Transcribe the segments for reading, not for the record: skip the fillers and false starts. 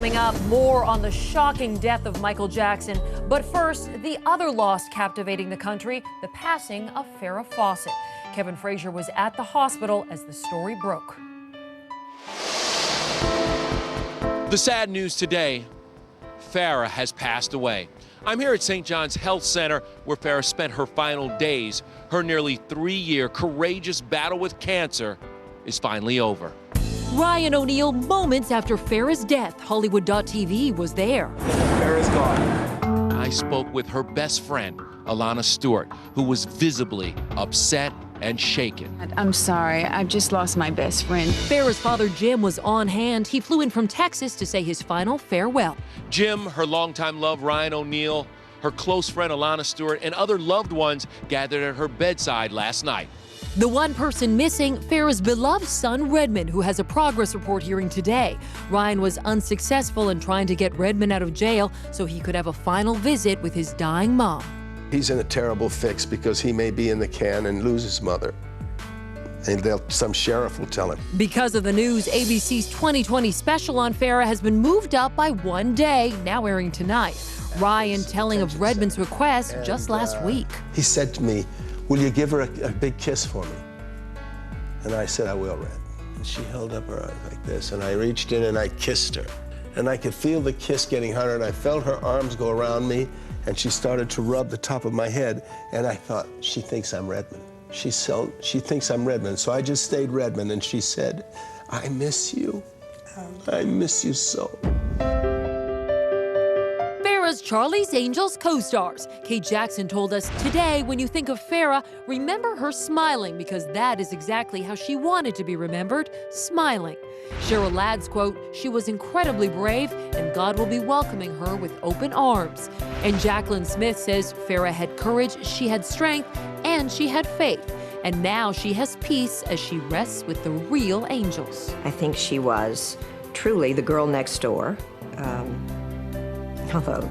Coming up, more on the shocking death of Michael Jackson. But first, the other loss captivating the country, the passing of Farrah Fawcett. Kevin Frazier was at the hospital as the story broke. The sad news today, Farrah has passed away. I'm here at St. John's Health Center where Farrah spent her final days. Her nearly 3-year courageous battle with cancer is finally over. Ryan O'Neal moments after Farrah's death. Hollywood.tv was there. Farrah's gone. I spoke with her best friend, Alana Stewart, who was visibly upset and shaken. I'm sorry, I've just lost my best friend. Farrah's father, Jim, was on hand. He flew in from Texas to say his final farewell. Jim, her longtime love, Ryan O'Neal, her close friend, Alana Stewart, and other loved ones gathered at her bedside last night. The one person missing, Farrah's beloved son, Redmond, who has a progress report hearing today. Ryan was unsuccessful in trying to get Redmond out of jail so he could have a final visit with his dying mom. He's in a terrible fix because he may be in the can and lose his mother. And some sheriff will tell him. Because of the news, ABC's 2020 special on Farrah has been moved up by 1 day, now airing tonight. Ryan telling of Redmond's request just last week. He said to me, "Will you give her a big kiss for me?" And I said, "I will, Red." And she held up her eyes like this, and I reached in and I kissed her. And I could feel the kiss getting harder, and I felt her arms go around me, and she started to rub the top of my head, and I thought, she thinks I'm Redmond. She thinks I'm Redmond. So I just stayed Redmond, and she said, "I miss you. I miss you so." Farrah's Charlie's Angels co-stars. Kate Jackson told us today, when you think of Farrah, remember her smiling, because that is exactly how she wanted to be remembered, smiling. Cheryl Ladd's quote, "She was incredibly brave, and God will be welcoming her with open arms." And Jacqueline Smith says Farrah had courage, she had strength, and she had faith. And now she has peace as she rests with the real angels. I think she was truly the girl next door. Although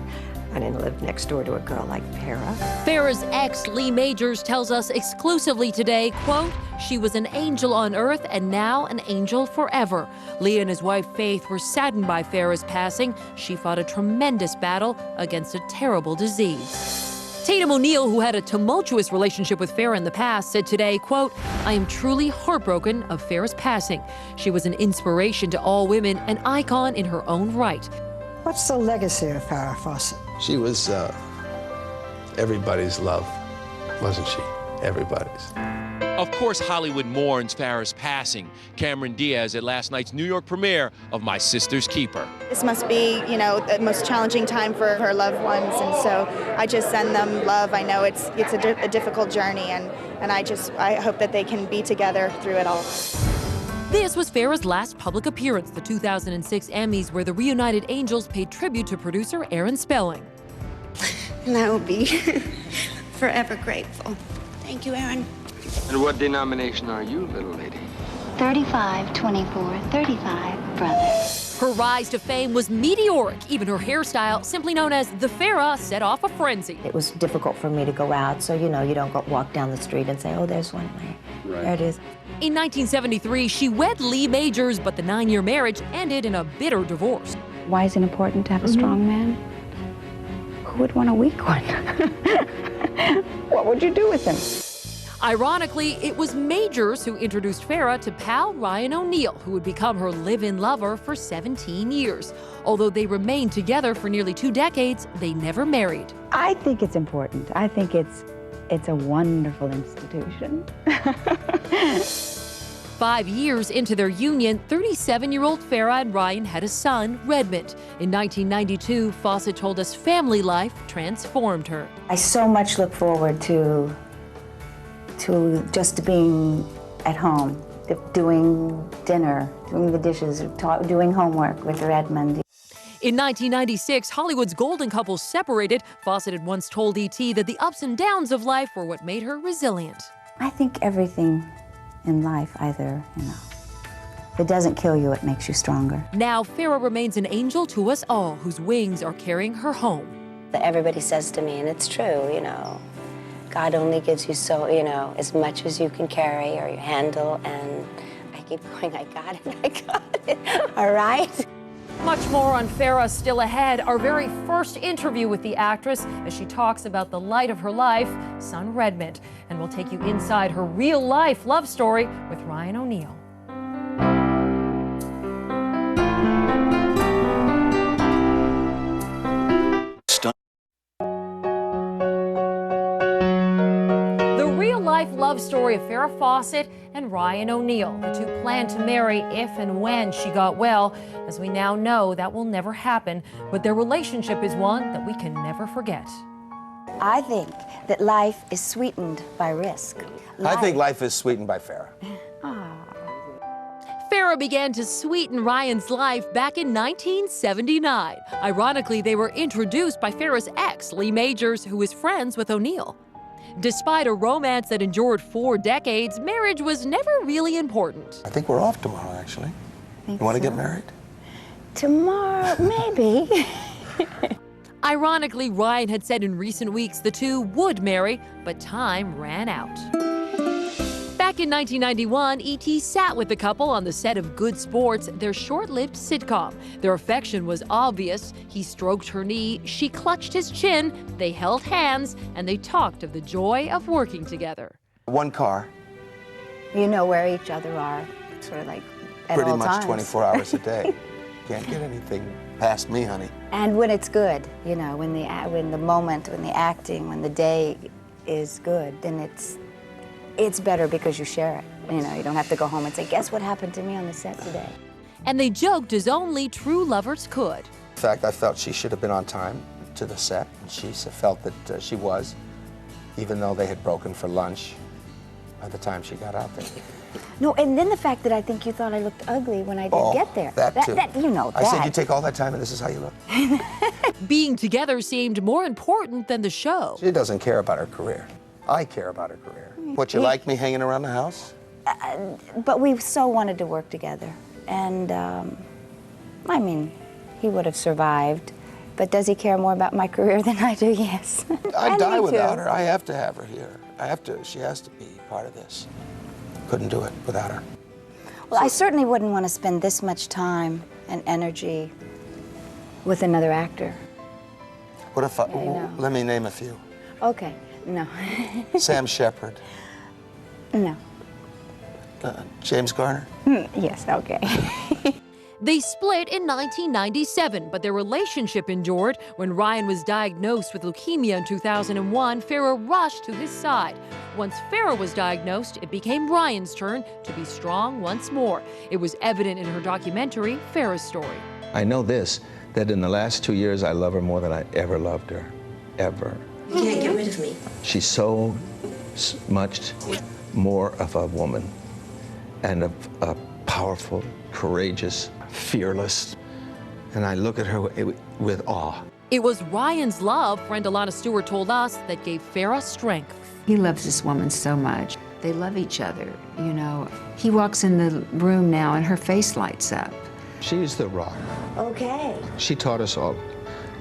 I didn't live next door to a girl like Farrah. Farrah's ex, Lee Majors, tells us exclusively today, quote, "She was an angel on earth and now an angel forever." Lee and his wife, Faith, were saddened by Farrah's passing. She fought a tremendous battle against a terrible disease. Tatum O'Neal, who had a tumultuous relationship with Farrah in the past, said today, quote, "I am truly heartbroken of Farrah's passing. She was an inspiration to all women, an icon in her own right." What's the legacy of Farrah Fawcett? She was everybody's love, wasn't she? Everybody's. Of course, Hollywood mourns Farrah's passing. Cameron Diaz at last night's New York premiere of My Sister's Keeper. This must be, the most challenging time for her loved ones, and so I just send them love. I know it's a difficult journey, and I hope that they can be together through it all. This was Farrah's last public appearance, the 2006 Emmys, where the reunited Angels paid tribute to producer Aaron Spelling. And I will be forever grateful. Thank you, Aaron. And what denomination are you, little lady? 35, 24, 35, brother. Her rise to fame was meteoric. Even her hairstyle, simply known as the Farrah, set off a frenzy. It was difficult for me to go out, so you don't walk down the street and say, "Oh, there's one of my hair." There it is. In 1973, she wed Lee Majors, but the 9-year marriage ended in a bitter divorce. Why is it important to have a strong man? Who would want a weak one? What would you do with him? Ironically, it was Majors who introduced Farrah to pal Ryan O'Neal, who would become her live-in lover for 17 years. Although they remained together for nearly 2 decades, they never married. I think it's important. I think it's a wonderful institution. 5 years into their union, 37-year-old Farrah and Ryan had a son, Redmond. In 1992, Fawcett told us family life transformed her. I so much look forward to just being at home, doing dinner, doing the dishes, doing homework with Redmond. In 1996, Hollywood's golden couple separated. Fawcett had once told E.T. that the ups and downs of life were what made her resilient. I think everything in life either, if it doesn't kill you, it makes you stronger. Now, Farrah remains an angel to us all, whose wings are carrying her home. Everybody says to me, and it's true, God only gives you so, as much as you can carry or you handle, and I keep going, I got it, all right? Much more on Farrah still ahead. Our very first interview with the actress as she talks about the light of her life, son Redmond. And we'll take you inside her real-life love story with Ryan O'Neal. Love story of Farrah Fawcett and Ryan O'Neal. The two planned to marry if and when she got well. As we now know, that will never happen, but their relationship is one that we can never forget. I think that life is sweetened by risk. I think life is sweetened by Farrah. Farrah began to sweeten Ryan's life back in 1979. Ironically, they were introduced by Farrah's ex, Lee Majors, who is friends with O'Neal. Despite a romance that endured 4 decades, marriage was never really important. I think we're off tomorrow, actually. You want to get married? Tomorrow, maybe. Ironically, Ryan had said in recent weeks the two would marry, but time ran out. Back in 1991, E.T. sat with the couple on the set of Good Sports, their short-lived sitcom. Their affection was obvious. He stroked her knee, she clutched his chin, they held hands, and they talked of the joy of working together. One car. You know where each other are, sort of like at Pretty all much times. 24 hours a day. Can't get anything past me, honey. And when it's good, you know, when the moment, when the acting, when the day is good, then it's better because you share it. You know, you don't have to go home and say, guess what happened to me on the set today? And they joked as only true lovers could. In fact, I felt she should have been on time to the set, and she felt that she was, even though they had broken for lunch by the time she got out there. No, and then the fact that I think you thought I looked ugly when I did get there. That too. You know that. I said, you take all that time and this is how you look. Being together seemed more important than the show. She doesn't care about her career. I care about her career. What, you like me hanging around the house? But we so wanted to work together. And, I mean, he would have survived. But does he care more about my career than I do? Yes. I'd die without her. I have to have her here. She has to be part of this. Couldn't do it without her. Well, I certainly wouldn't want to spend this much time and energy with another actor. What if let me name a few. Okay, no. Sam Shepard. No. James Garner. Yes, okay. They split in 1997, but their relationship endured. When Ryan was diagnosed with leukemia in 2001, Farrah rushed to his side. Once Farrah was diagnosed, it became Ryan's turn to be strong once more. It was evident in her documentary, Farrah's Story. I know this, that in the last 2 years, I love her more than I ever loved her, ever. You can't get rid of me. She's so much more of a woman and a powerful, courageous, fearless, and I look at her with awe. It was Ryan's love, friend Alana Stewart told us, that gave Farrah strength. He loves this woman so much. They love each other, you know. He walks in the room now and her face lights up. She's the rock. Okay. She taught us all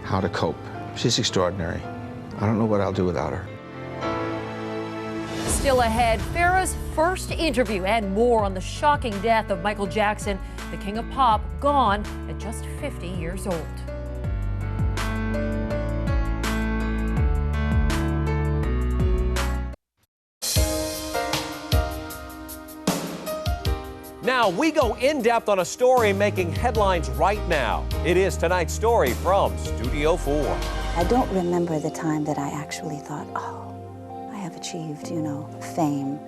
how to cope. She's extraordinary. I don't know what I'll do without her. Still ahead, Farrah's first interview and more on the shocking death of Michael Jackson, the king of pop, gone at just 50 years old. Now we go in-depth on a story making headlines right now. It is tonight's story from Studio 4. I don't remember the time that I actually thought, oh, I have achieved, you know, fame.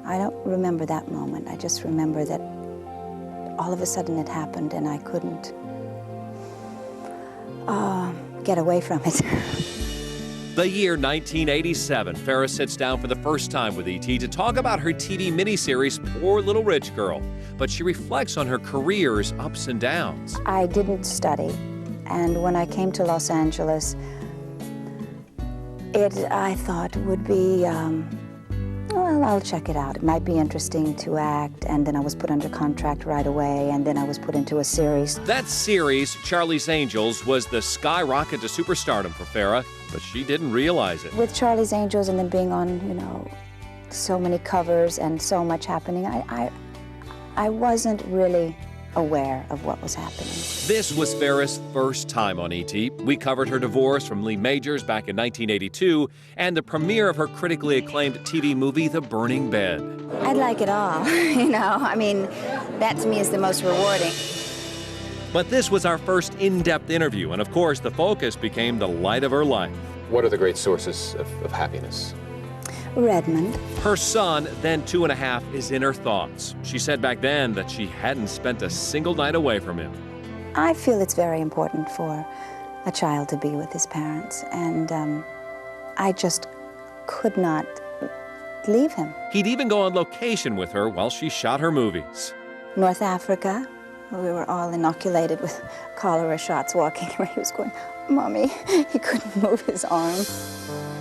I don't remember that moment. I just remember that all of a sudden it happened and I couldn't get away from it. The year 1987, Farrah sits down for the first time with E.T. to talk about her TV miniseries, Poor Little Rich Girl. But she reflects on her career's ups and downs. I didn't study, and when I came to Los Angeles, I thought would be, well, I'll check it out. It might be interesting to act, and then I was put under contract right away, and then I was put into a series. That series, Charlie's Angels, was the skyrocket to superstardom for Farrah, but she didn't realize it. With Charlie's Angels and then being on, you know, so many covers and so much happening, I wasn't really aware of what was happening. This was Farrah's first time on ET. We covered her divorce from Lee Majors back in 1982 and the premiere of her critically acclaimed TV movie, The Burning Bed. I'd like it all, you know. I mean, that to me is the most rewarding. But this was our first in-depth interview, and of course, the focus became the light of her life. What are the great sources of happiness? Redmond. Her son, then 2.5, is in her thoughts. She said back then that she hadn't spent a single night away from him. I feel it's very important for a child to be with his parents, and I just could not leave him. He'd even go on location with her while she shot her movies. North Africa, where we were all inoculated with cholera shots walking where he was going, Mommy, he couldn't move his arm.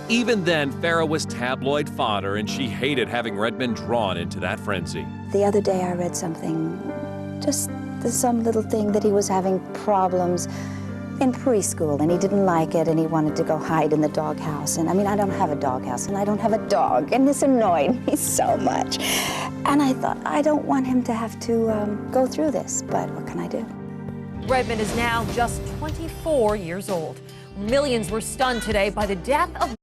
Even then, Farrah was tabloid fodder, and she hated having Redmond drawn into that frenzy. The other day I read something, just some little thing that he was having problems in preschool, and he didn't like it, and he wanted to go hide in the doghouse. And I mean, I don't have a doghouse, and I don't have a dog, and this annoyed me so much. And I thought, I don't want him to have to go through this, but what can I do? Redmond is now just 24 years old. Millions were stunned today by the death of